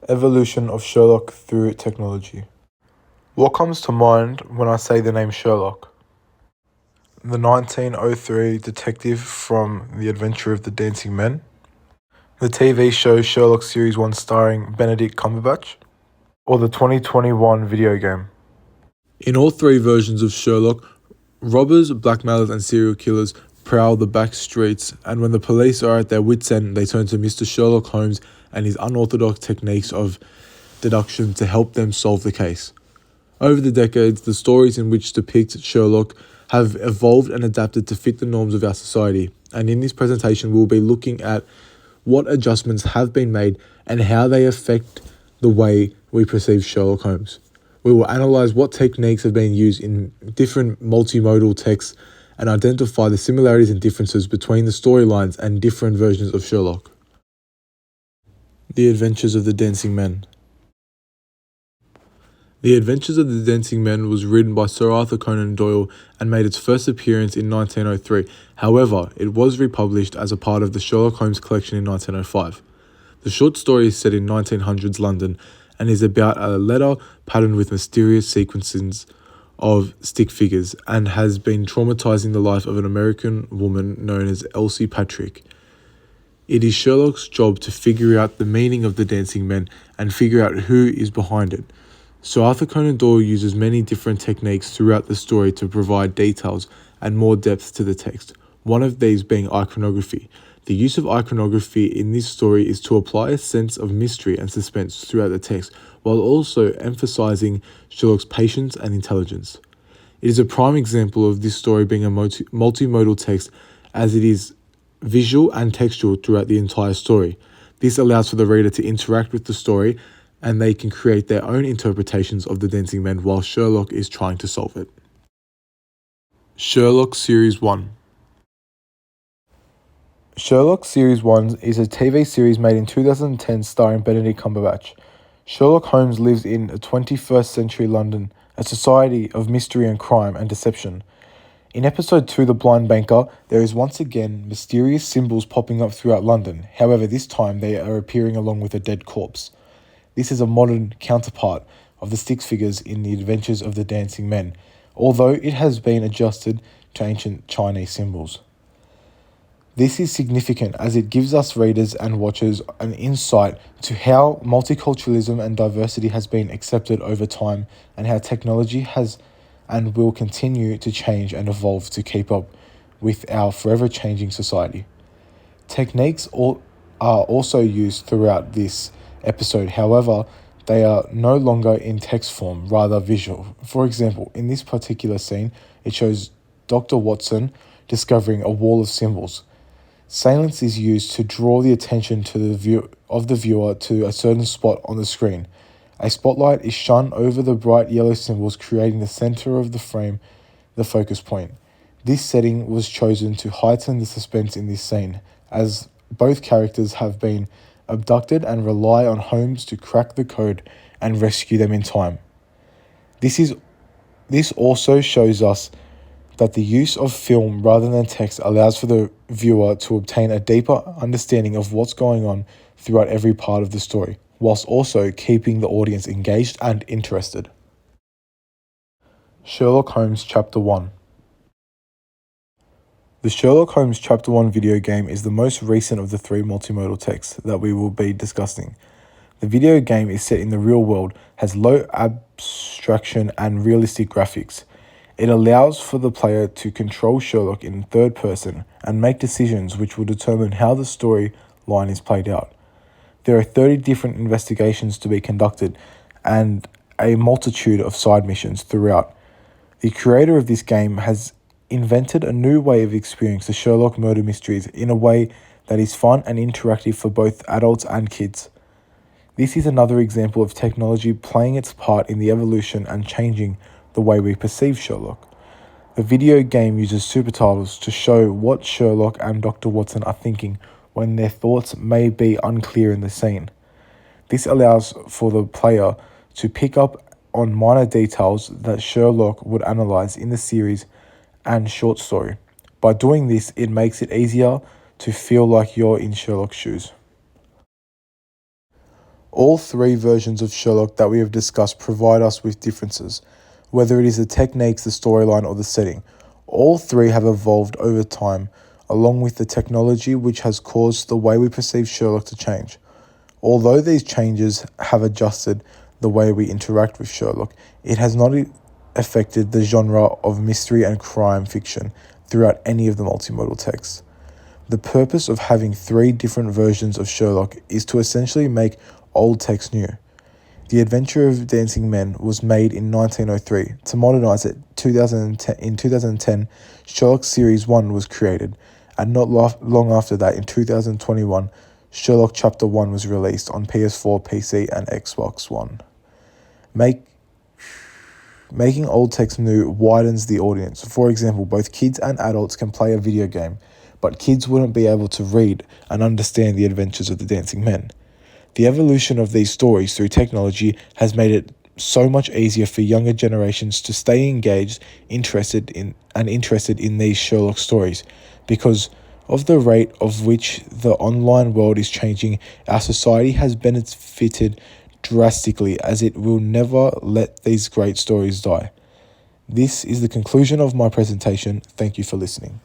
Evolution of Sherlock through technology. What comes to mind when I say the name Sherlock? The 1903 detective from The Adventure of the Dancing Men. The TV show Sherlock Series 1 starring Benedict Cumberbatch. Or the 2021 video game. In all three versions of Sherlock, robbers, blackmailers and serial killers prowl the back streets, and when the police are at their wits' end, they turn to Mr. Sherlock Holmes and his unorthodox techniques of deduction to help them solve the case. Over the decades, the stories in which depict Sherlock have evolved and adapted to fit the norms of our society, and in this presentation we'll be looking at what adjustments have been made and how they affect the way we perceive Sherlock Holmes. We will analyse what techniques have been used in different multimodal texts and identify the similarities and differences between the storylines and different versions of Sherlock. The Adventures of the Dancing Men. The Adventures of the Dancing Men was written by Sir Arthur Conan Doyle and made its first appearance in 1903. However, it was republished as a part of the Sherlock Holmes collection in 1905. The short story is set in 1900s London and is about a letter patterned with mysterious sequences of stick figures and has been traumatizing the life of an American woman known as Elsie Patrick. It is Sherlock's job to figure out the meaning of the dancing men and figure out who is behind it. Sir Arthur Conan Doyle uses many different techniques throughout the story to provide details and more depth to the text, one of these being iconography. The use of iconography in this story is to apply a sense of mystery and suspense throughout the text, while also emphasizing Sherlock's patience and intelligence. It is a prime example of this story being a multimodal text, as it is visual and textual throughout the entire story. This allows for the reader to interact with the story, and they can create their own interpretations of the dancing men while Sherlock is trying to solve it. Sherlock Series 1. Sherlock Series 1 is a TV series made in 2010 starring Benedict Cumberbatch. Sherlock Holmes lives in a 21st century London, a society of mystery and crime and deception. In episode 2, The Blind Banker, there is once again mysterious symbols popping up throughout London. However, this time they are appearing along with a dead corpse. This is a modern counterpart of the stick figures in The Adventures of the Dancing Men, although it has been adjusted to ancient Chinese symbols. This is significant as it gives us readers and watchers an insight to how multiculturalism and diversity has been accepted over time and how technology has and will continue to change and evolve to keep up with our forever changing society. Techniques are also used throughout this episode, however, they are no longer in text form, rather visual. For example, in this particular scene, it shows Dr. Watson discovering a wall of symbols. Silence is used to draw the attention to the viewer to a certain spot on the screen. A spotlight is shone over the bright yellow symbols, creating the center of the frame, the focus point. This setting was chosen to heighten the suspense in this scene, as both characters have been abducted and rely on Holmes to crack the code and rescue them in time. This also shows us that the use of film rather than text allows for the viewer to obtain a deeper understanding of what's going on throughout every part of the story, whilst also keeping the audience engaged and interested. Sherlock Holmes Chapter 1. The Sherlock Holmes Chapter 1 video game is the most recent of the three multimodal texts that we will be discussing. The video game is set in the real world, has low abstraction and realistic graphics. It allows for the player to control Sherlock in third person and make decisions which will determine how the storyline is played out. There are 30 different investigations to be conducted and a multitude of side missions throughout. The creator of this game has invented a new way of experiencing the Sherlock murder mysteries in a way that is fun and interactive for both adults and kids. This is another example of technology playing its part in the evolution and changing the way we perceive Sherlock. The video game uses supertitles to show what Sherlock and Dr. Watson are thinking when their thoughts may be unclear in the scene. This allows for the player to pick up on minor details that Sherlock would analyze in the series and short story. By doing this, it makes it easier to feel like you're in Sherlock's shoes. All three versions of Sherlock that we have discussed provide us with differences, whether it is the techniques, the storyline, or the setting. All three have evolved over time, along with the technology which has caused the way we perceive Sherlock to change. Although these changes have adjusted the way we interact with Sherlock, it has not affected the genre of mystery and crime fiction throughout any of the multimodal texts. The purpose of having three different versions of Sherlock is to essentially make old text new. The Adventure of Dancing Men was made in 1903. To modernize it, in 2010, Sherlock Series 1 was created, and not long after that, in 2021, Sherlock Chapter 1 was released on PS4, PC, and Xbox One. Making old text new widens the audience. For example, both kids and adults can play a video game, but kids wouldn't be able to read and understand the adventures of the Dancing Men. The evolution of these stories through technology has made it so much easier for younger generations to stay engaged, interested in these Sherlock stories. Because of the rate of which the online world is changing, our society has benefited drastically, as it will never let these great stories die. This is the conclusion of my presentation. Thank you for listening.